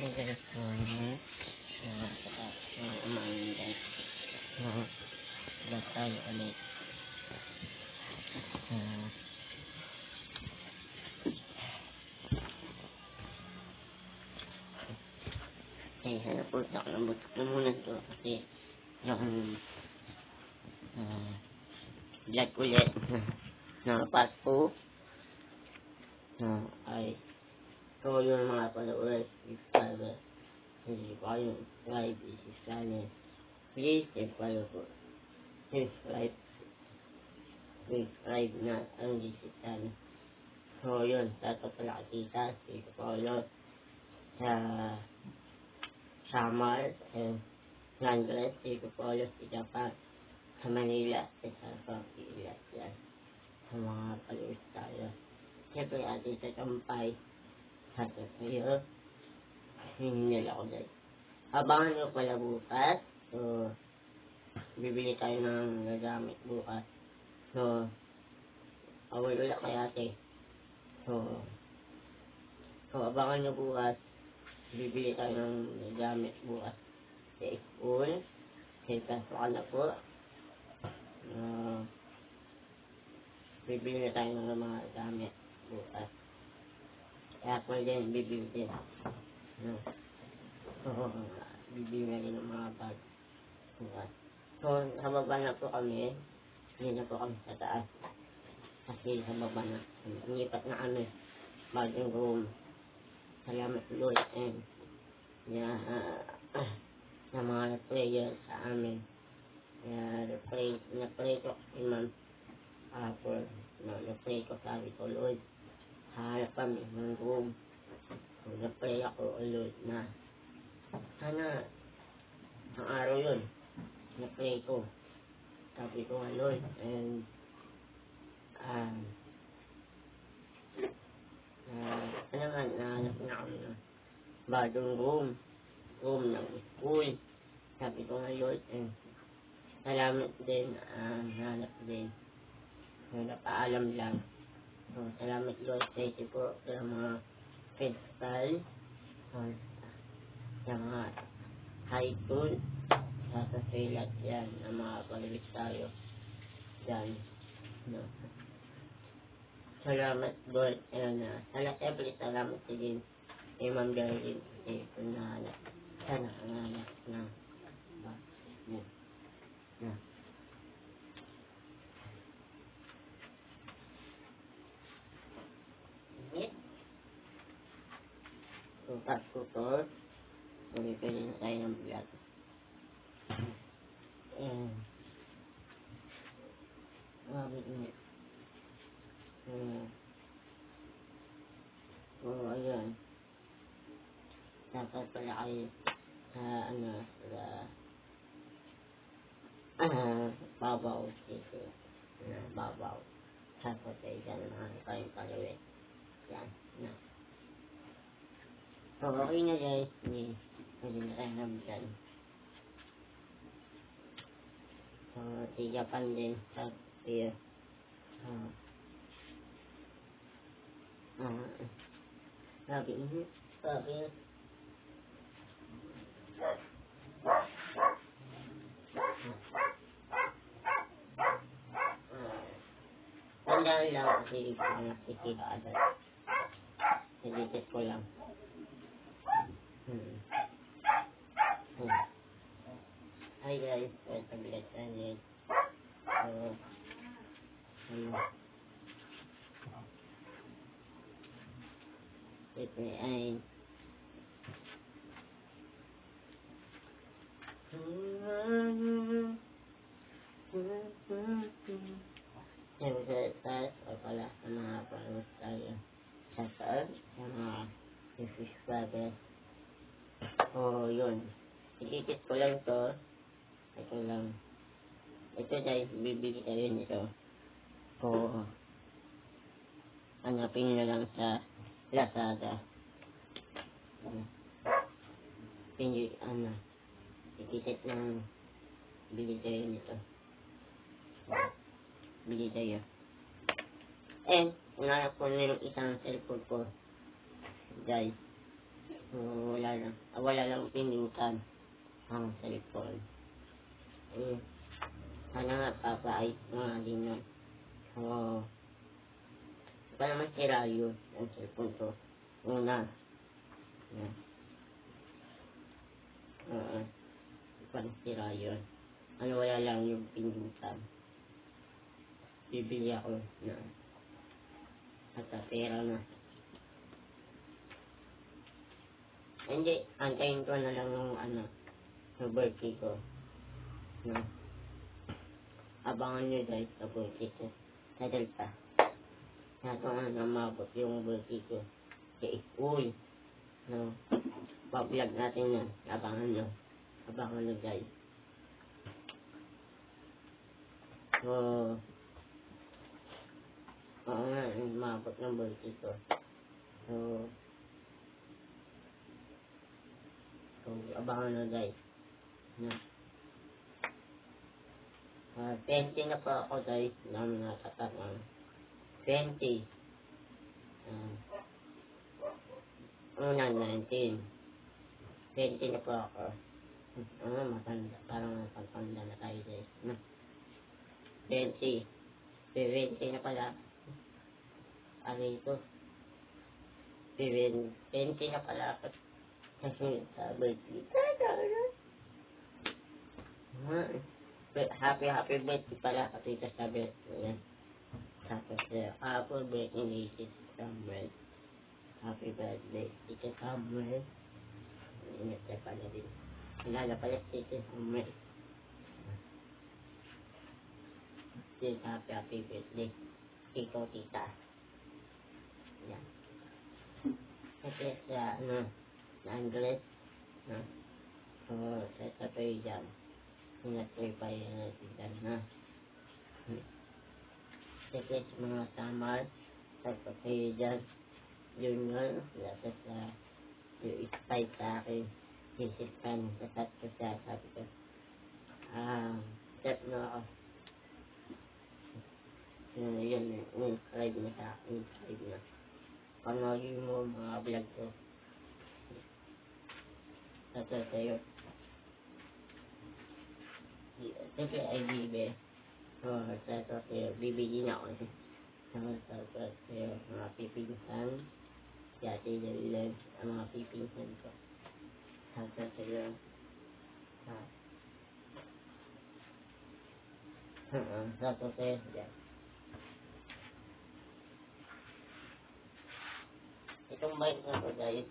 guys, umamin guys. Vlog tayo ulit. Sana po ito, nabutok na muna ito kasi yung vlog ulit na Pasko ay so yung mga followers, subscribers, hindi ko kayong subscribe, i-channel. Please, follow po. Subscribe na ang digital. So yun, tato pala kita, si Paulo sa Samar, Londres, si Paulo sa Japan, sa Manila, sa Pilipinas yan. Sa mga followers tayo. Siyempre atin sa Tampay, sa Tayo, hindi nila ako dahil. Abangan nyo pala bukas. So, bibili tayo ng gagamit bukas. So, awal ulit kay ate. So, abangan nyo bukas. Bibili tayo ng gagamit bukas. Sa school. Kasi kasukan na po. Bibili na tayo ng mga gamit bukas. Kaya po din, bibili din. Bibili na rin ng mga bag bukas. So, sa baba na po kami. Hindi na po kami sa taas. Kasi sa baba na. Inipat na kami. Bagong room. Salamat Lord. And sa mga prayer sa amin. Na-pray ko si Ma'am Apple. Na-pray ko sabi ko Lord. Hanap kami ng room. So, na-pray ako Lord na sana ang araw yun. Na-pray ko. Sabi ko nga Lord. And nahanap na kami ng bagong room ng school. Sabi ko nga Lord. And salamat din. Nahanap din. So, napaalam lang. So, salamat Lord. Thank you po sa mga principal. Sa mga high school. Sa Silat yan. Ang mga pag-ibig tayo. Yan. Salamat Lord. Salamat din kay Ma'am Darlene. Kasi kung nahanap. Sana nahanap na. So, Pasko to. Pwede na tayo ng vlog. Init. So, ayun. Dapat pala kayo sa babaw. Babaw. Dapat kayo dyan mga kayong palawin. Yan. So, okay na guys. Pwede na tayo ng vlog. So, si Japan din sa here. Sabi. Tandaan lang kasi nakikita agad. Nilitis ko lang. Hi guys, welcome back to channel. Ito ay taas o pala sa mga palos tayo sa taas sa mga subscribers. O yun, iikit ko lang to. Ito guys, bibili tayo nito. O hanapin na lang sa Lazada. Ikitit ng bili tayo nito. Bili tayo. And, nangarap ko na yung isang cellphone ko. Guys. So, wala lang pinintan ang cellphone. Sana nga papaayos nga din yun. So, pa naman sira yun, ang cellphone ko. Una, yan. Pa sira yun. Wala lang yung pinintan. Bibili ako na at pera na. Hindi, antayin ko na lang yung yung birthday ko. No? Abangan nyo guys sa birthday ko. Sa Delta. Nato nga mabot yung birthday ko. Kaya uy. No? Pa-vlog natin yan. Abangan nyo. Abangan nyo guys. So, oo nga, mabot ng birthday ko. So, abangan nyo guys. No? 20 na po ako guys. Namin natatanong. 20. Una 19. 20 na po ako. Matanda. Parang matanda na tayo guys. 20. 20 na pala. Ano ito? 20 na pala ako. Kasi sa birthday. Happy birthday pala kasi sa birthday. Yan. Tapos happy birthday ni Samuel. Happy birthday Tita Samuel. Ingat ka pala din. Kilala pala Tita Samuel. Happy birthday. Ikaw tita. Yan. Kasi sa Andres. So sa kayo dyan. Ingat kayo pa yan natin na. Kasi sa mga samar. Sa kayo dyan. Yun nga. Lapos yung spy sa akin. Sisipkan. Satat ko siya. Sabi ko. Step na ako. Yun. Subscribe na sa akin. Subscribe na. Panogin mo mga vlog ko. Sato sa'yo. Siyempre ay bibe. Sato sa'yo. Bibigyan ako. Sato sa'yo. Mga pipinsan. Yati dalilan. Ang mga pipinsan ko. Sato sa'yo. Sato sa'yo. Itong bike na ko guys.